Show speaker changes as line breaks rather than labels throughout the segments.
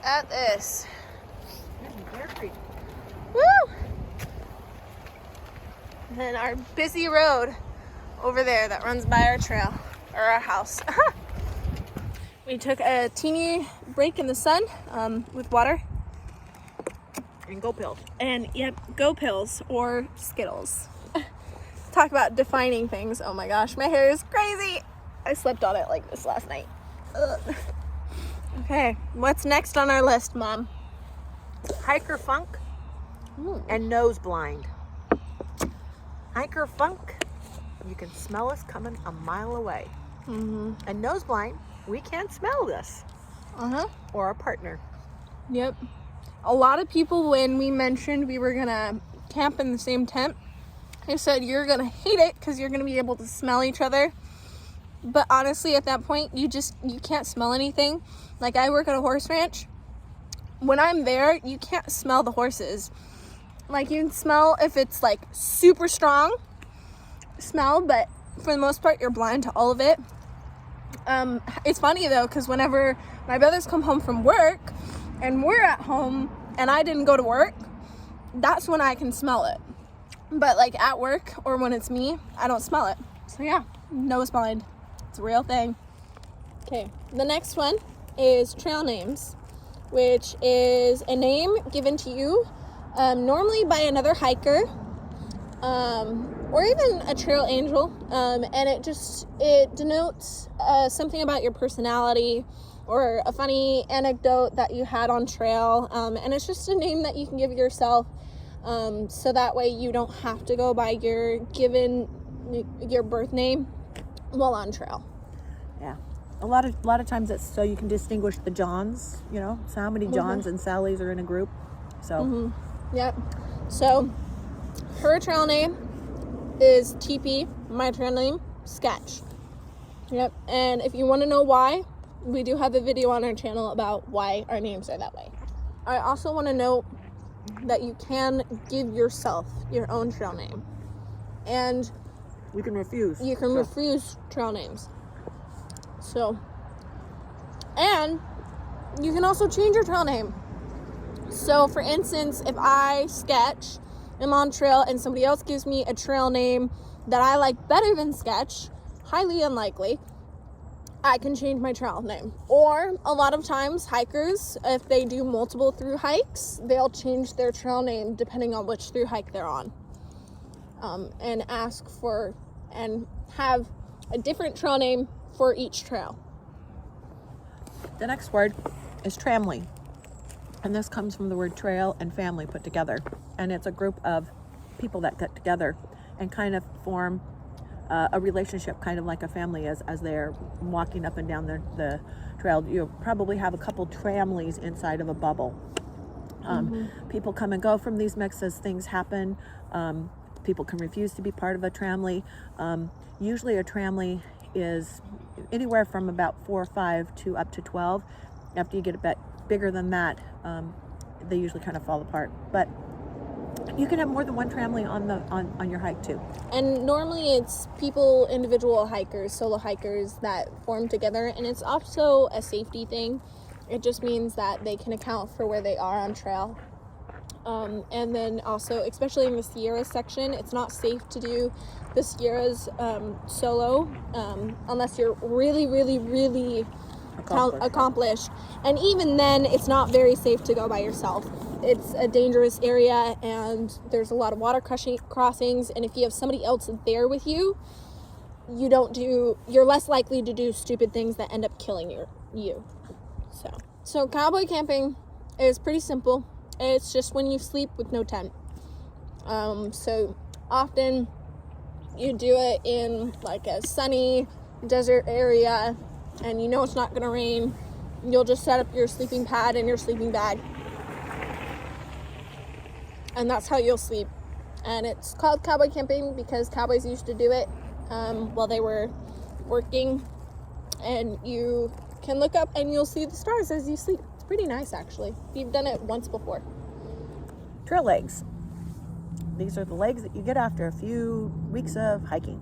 at this. Woo! And then our busy road over there that runs by our trail, or our house. We took a teeny break in the sun with water.
And go pills.
And yep, go pills or Skittles. Talk about defining things. Oh my gosh, my hair is crazy. I slept on it like this last night. Ugh. Okay, what's next on our list, Mom?
Hiker funk and nose blind. Hiker funk, you can smell us coming a mile away. And nose blind, we can't smell this. Or our partner.
Yep. A lot of people, when we mentioned we were gonna camp in the same tent, they said you're gonna hate it because you're gonna be able to smell each other. But honestly, at that point, you can't smell anything. Like, I work at a horse ranch. When I'm there, you can't smell the horses. Like, you can smell if it's like super strong smell, but for the most part, you're blind to all of it. It's funny though, because whenever my brothers come home from work and we're at home and I didn't go to work, that's when I can smell it. But like at work or when it's me, I don't smell it. So yeah, nose blind. It's a real thing. Okay, the next one is trail names, which is a name given to you normally by another hiker or even a trail angel, and it denotes something about your personality or a funny anecdote that you had on trail, and it's just a name that you can give yourself, so that way you don't have to go by your birth name while on trail.
Yeah, a lot of times it's so you can distinguish the Johns. You know, so how many Johns and Sallys are in a group? So
yep. So her trail name is TP. My trail name, Sketch. Yep. And if you want to know why, we do have a video on our channel about why our names are that way. I also want to note that you can give yourself your own trail name, and
you can refuse.
You can refuse trail names. So, and you can also change your trail name. So, for instance, if I Sketch am on trail and somebody else gives me a trail name that I like better than Sketch, highly unlikely, I can change my trail name. Or a lot of times hikers, if they do multiple thru hikes, they'll change their trail name depending on which thru hike they're on, and ask for and have a different trail name for each trail.
The next word is tramley, and this comes from the word trail and family put together, and it's a group of people that get together and kind of form a relationship, kind of like a family is, as they're walking up and down the trail. You probably have a couple tramleys inside of a bubble. People come and go from these mixes. Things happen. People can refuse to be part of a tramley. Usually a tramley is anywhere from about 4 or 5 to up to 12. After you get a bit bigger than that, they usually kind of fall apart. But you can have more than one tramley on your hike too.
And normally it's individual hikers, solo hikers that form together, and it's also a safety thing. It just means that they can account for where they are on trail. And then also, especially in the Sierra section, it's not safe to do the Sierras solo unless you're really, really, really accomplished. And even then, it's not very safe to go by yourself. It's a dangerous area, and there's a lot of water crossings, and if you have somebody else there with you, you're less likely to do stupid things that end up killing you. So cowboy camping is pretty simple. It's just when you sleep with no tent. So often you do it in like a sunny desert area, and you know it's not gonna rain. You'll just set up your sleeping pad and your sleeping bag, and that's how you'll sleep. And it's called cowboy camping because cowboys used to do it while they were working, and you can look up and you'll see the stars as you sleep. It's pretty nice, actually. You've done it once before.
Trail legs. These are the legs that you get after a few weeks of hiking.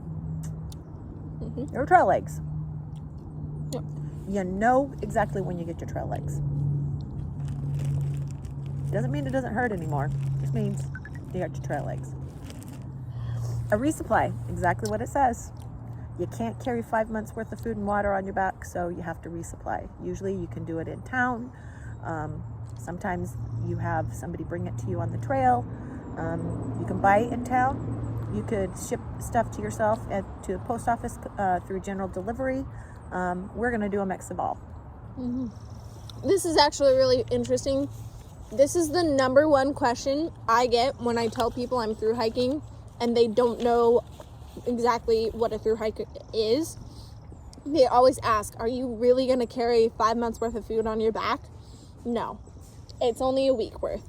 They're trail legs.
Yep.
You know exactly when you get your trail legs. Doesn't mean it doesn't hurt anymore. Just means you got your trail legs. A resupply, exactly what it says. You can't carry 5 months worth of food and water on your back, so you have to resupply. Usually you can do it in town. Sometimes you have somebody bring it to you on the trail. You can buy it in town. You could ship stuff to yourself to the post office through general delivery. We're going to do a mix of all.
Mm-hmm. This is actually really interesting. This is the number one question I get when I tell people I'm thru hiking and they don't know exactly what a thru hike is. They always ask, are you really going to carry 5 months worth of food on your back? No, it's only a week worth.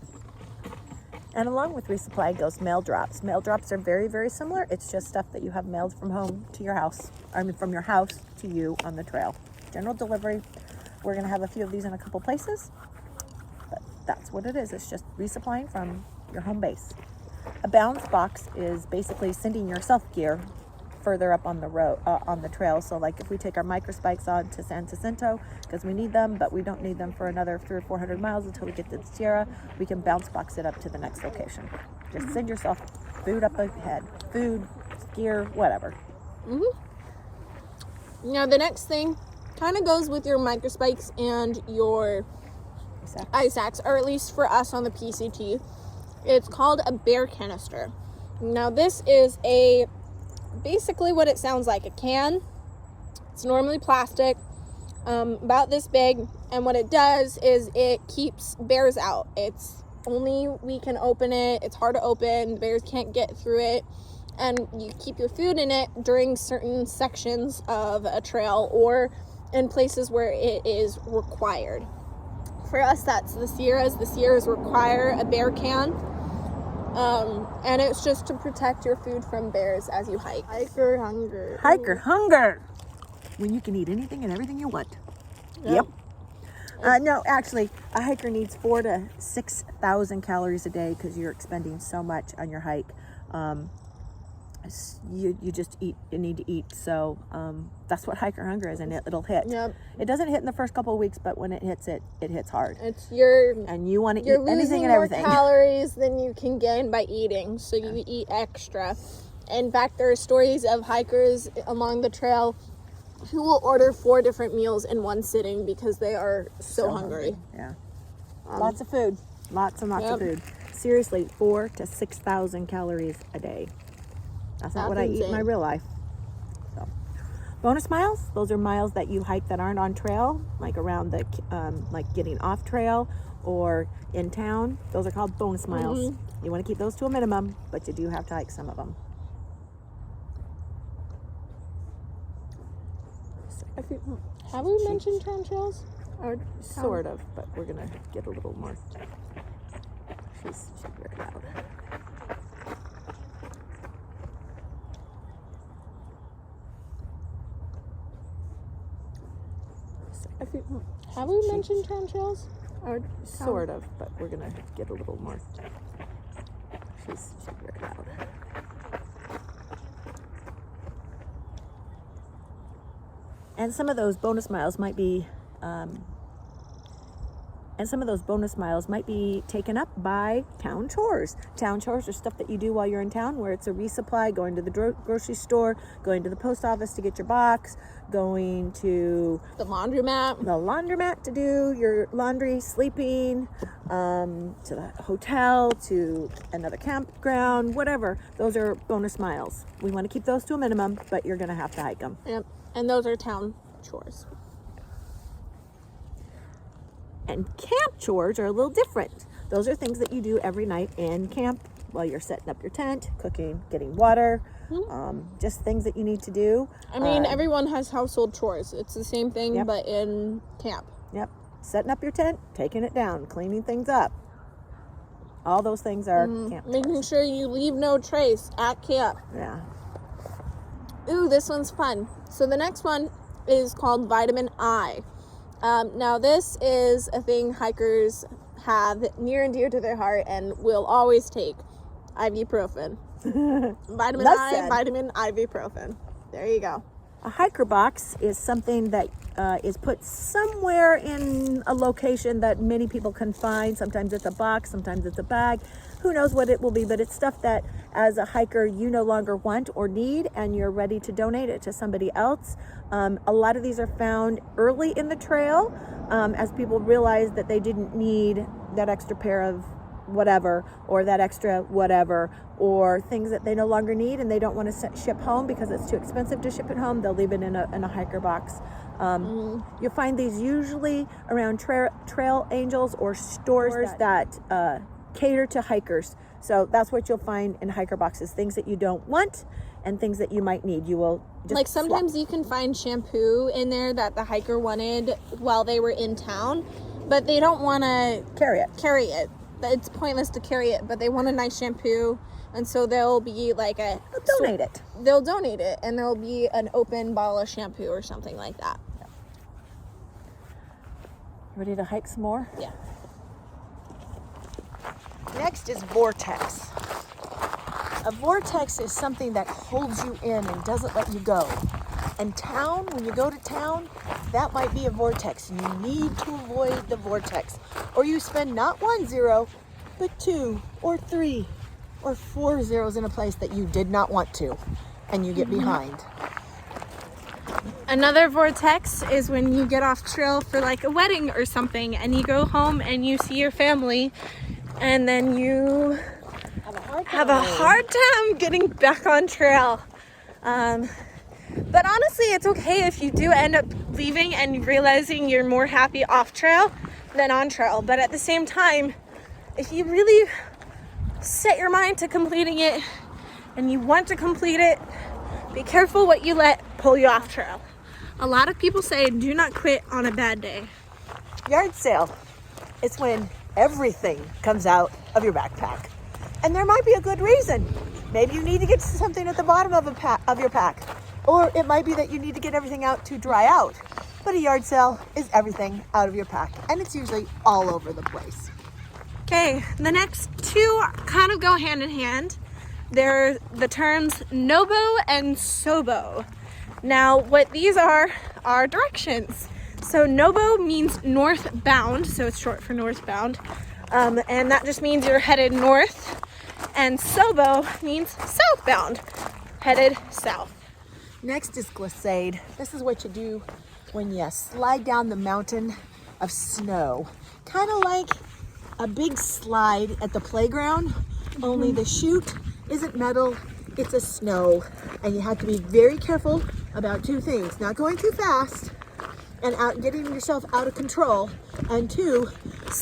And along with resupply goes mail drops. Mail drops are very, very similar. It's just stuff that you have mailed from home to your house. From your house to you on the trail. General delivery. We're going to have a few of these in a couple places. But that's what it is. It's just resupplying from your home base. A bounce box is basically sending your self gear further up on the road, on the trail. So like if we take our micro spikes on to San Jacinto because we need them, but we don't need them for another 300 or 400 miles until we get to the Sierra, we can bounce box it up to the next location. Just send yourself food up ahead, food, gear, whatever.
Now the next thing kind of goes with your micro spikes and your ice axe, or at least for us on the PCT. It's called a bear canister. Now this is basically what it sounds like, a can. It's normally plastic, about this big, and what it does is it keeps bears out. It's only we can open it. It's hard to open. Bears can't get through it, and you keep your food in it during certain sections of a trail or in places where it is required. For us, that's the Sierras. The Sierras require a bear can. And it's just to protect your food from bears as you hike. Hiker hunger.
Hiker hunger. When you can eat anything and everything you want. Yep. No, actually, a hiker needs 4,000 to 6,000 calories a day because you're expending so much on your hike. You just eat. You need to eat. So that's what hiker hunger is, and it'll hit.
Yep.
It doesn't hit in the first couple of weeks, but when it hits, it hits hard.
It's
and you want to eat anything and everything.
You're losing more calories than you can gain by eating, so you eat extra. In fact, there are stories of hikers along the trail who will order 4 different meals in one sitting because they are so hungry.
Yeah. Lots of food. Lots and lots of food. Seriously, 4,000 to 6,000 calories a day. That's not what I eat in my real life. So, bonus miles, those are miles that you hike that aren't on trail, like around the, like getting off trail or in town. Those are called bonus miles. You want to keep those to a minimum, but you do have to hike some of them.
Have we mentioned town trails? Or
sort of, but we're going to get a little more. She's very loud.
Have we mentioned town trails? Or
sort of, but we're going to get a little more. She's very loud. And some of those bonus miles might be taken up by town chores. Town chores are stuff that you do while you're in town, where it's a resupply, going to the grocery store, going to the post office to get your box, going to
the laundromat
to do your laundry, sleeping, to the hotel, to another campground, whatever. Those are bonus miles. We want to keep those to a minimum, but you're going to have to hike them.
Yep. And those are town chores.
And camp chores are a little different. Those are things that you do every night in camp while you're setting up your tent, cooking, getting water, just things that you need to do.
I mean, everyone has household chores. It's the same thing, but in camp.
Yep. Setting up your tent, taking it down, cleaning things up. All those things are camp
Making
chores.
sure you leave no trace at camp.
Yeah.
Ooh, this one's fun. So the next one is called vitamin I. Now this is a thing hikers have near and dear to their heart and will always take. Ibuprofen. Vitamin I, vitamin ibuprofen. There you go.
A hiker box is something that is put somewhere in a location that many people can find. Sometimes it's a box, sometimes it's a bag. Who knows what it will be, but it's stuff that as a hiker you no longer want or need, and you're ready to donate it to somebody else. A lot of these are found early in the trail as people realize that they didn't need that extra pair of whatever, or that extra whatever, or things that they no longer need and they don't want to ship home because it's too expensive to ship it home. They'll leave it in a hiker box. You'll find these usually around trail angels or stores that cater to hikers. So that's what you'll find in hiker boxes, things that you don't want and things that you might need. You will just
like sometimes
swap.
you can find shampoo in there that the hiker wanted while they were in town, but they don't want to
carry it.
It's pointless to carry it, but they want a nice shampoo, and so there'll be like they'll donate it, and there'll be an open bottle of shampoo or something like that.
Ready to hike some more?
Yeah.
Next is vortex. A vortex is something that holds you in and doesn't let you go. And town, when you go to town, that might be a vortex. You need to avoid the vortex. Or you spend not 1 0, but 2 or 3 or 4 zeros in a place that you did not want to, and you get behind.
Another vortex is when you get off trail for like a wedding or something, and you go home and you see your family, and then you have a hard time getting back on trail. But honestly, it's okay if you do end up leaving and realizing you're more happy off trail than on trail. But at the same time, if you really set your mind to completing it and you want to complete it, be careful what you let pull you off trail. A lot of people say do not quit on a bad day.
Yard sale. It's when everything comes out of your backpack. And there might be a good reason. Maybe you need to get something at the bottom of your pack. Or it might be that you need to get everything out to dry out. But a yard sale is everything out of your pack, and it's usually all over the place.
Okay, the next two kind of go hand in hand. They're the terms nobo and sobo. Now, what these are directions. So nobo means northbound, so it's short for northbound. And that just means you're headed north. And sobo means southbound, headed south.
Next is glissade. This is what you do when you slide down the mountain of snow. Kind of like a big slide at the playground, only the chute isn't metal, it's a snow. And you have to be very careful about two things: not going too fast and getting yourself out of control, and two,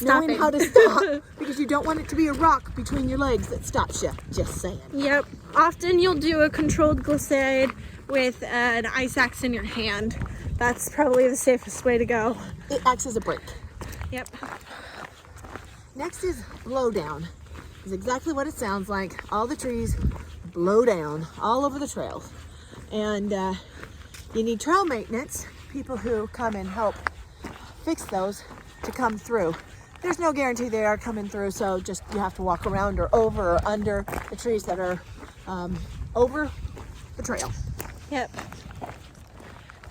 knowing how to stop, because you don't want it to be a rock between your legs that stops you. Just saying.
Yep. Often you'll do a controlled glissade with an ice axe in your hand. That's probably the safest way to go.
It acts as a brake.
Yep.
Next is blow down. It's exactly what it sounds like. All the trees blow down all over the trail. And you need trail maintenance, people who come and help fix those, to come through. There's no guarantee they are coming through, so just you have to walk around or over or under the trees that are over the trail.
Yep.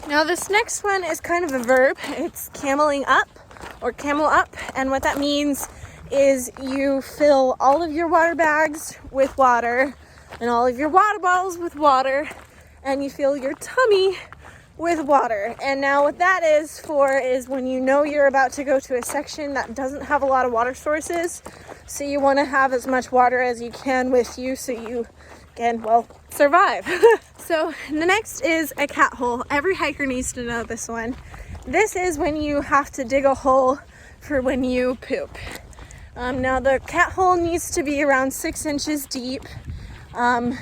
Now this next one is kind of a verb. It's cameling up or camel up, and what that means is you fill all of your water bags with water and all of your water bottles with water, and you fill your tummy with water. And now what that is for is when you know you're about to go to a section that doesn't have a lot of water sources, so you want to have as much water as you can with you so you can, well, survive. So the next is a cat hole. Every hiker needs to know this one. This is when you have to dig a hole for when you poop. Now the cat hole needs to be around 6 inches deep, and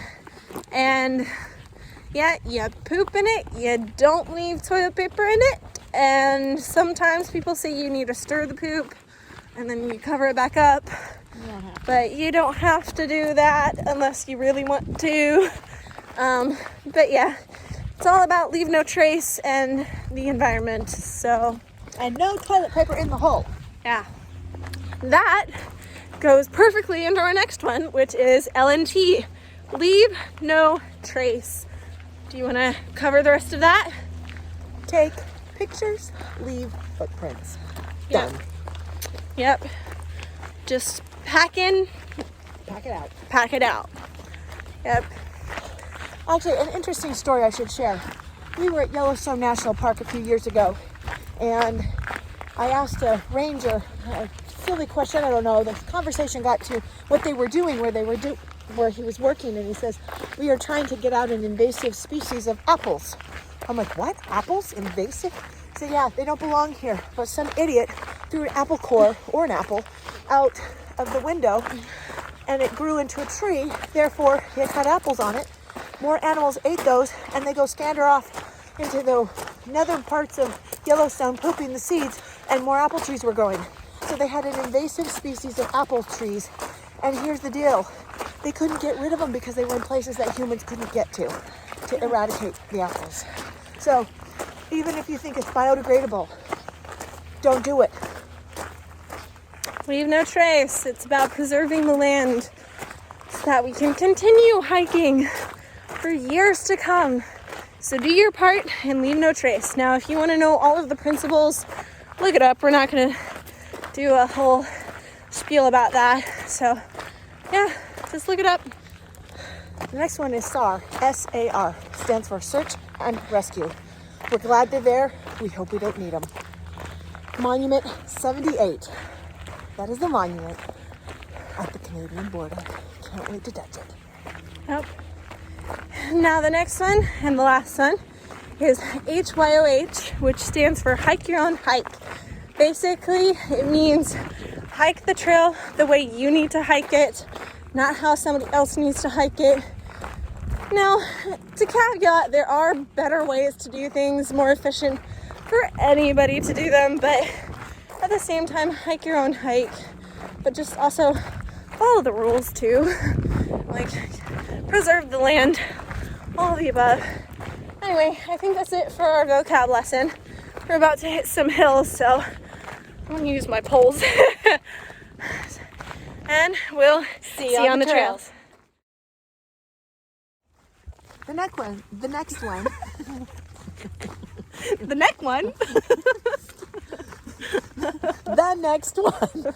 yeah, you poop in it, you don't leave toilet paper in it, and sometimes people say you need to stir the poop and then you cover it back up, but you don't have to do that unless you really want to. But yeah, it's all about leave no trace and the environment. So,
And no toilet paper in the hole.
yeah, that goes perfectly into our next one, which is LNT, leave no trace. Do you want to cover the rest of that?
Take pictures, leave footprints.
Yep.
Done.
Yep. Just pack in,
Pack it out.
pack it out. Yep.
Actually, an interesting story I should share. We were at Yellowstone National Park a few years ago, and I asked a ranger a silly question. I don't know. The conversation got to what they were doing, where he was working, and he says, "We are trying to get out an invasive species of apples." I'm like, "What? Apples? Invasive?" He said, "Yeah, they don't belong here, but some idiot threw an apple core or an apple out of the window, and it grew into a tree. Therefore, it had apples on it. More animals ate those, and they go scander off into the nether parts of Yellowstone, pooping the seeds, and more apple trees were growing. So they had an invasive species of apple trees. And here's the deal. They couldn't get rid of them because they were in places that humans couldn't get to eradicate the apples. So even if you think it's biodegradable, don't do it.
Leave no trace. It's about preserving the land so that we can continue hiking for years to come. So do your part and leave no trace. Now, if you want to know all of the principles, look it up. We're not going to do a whole spiel about that. So yeah, just look it up.
The next one is SAR. S-A-R. Stands for Search and Rescue. We're glad they're there. We hope we don't need them. Monument 78. That is the monument at the Canadian border. Can't wait to touch it.
Yep. Now the next one and the last one is HYOH, which stands for Hike Your Own Hike. Basically, it means hike the trail the way you need to hike it, not how somebody else needs to hike it. Now, to caveat, there are better ways to do things, more efficient for anybody to do them, but at the same time, hike your own hike, but just also follow the rules too. Like, preserve the land, all of the above. Anyway, I think that's it for our vocab lesson. We're about to hit some hills, so I'm gonna use my poles. And we'll see you on the trails.
The next one.
The neck one.
The next one.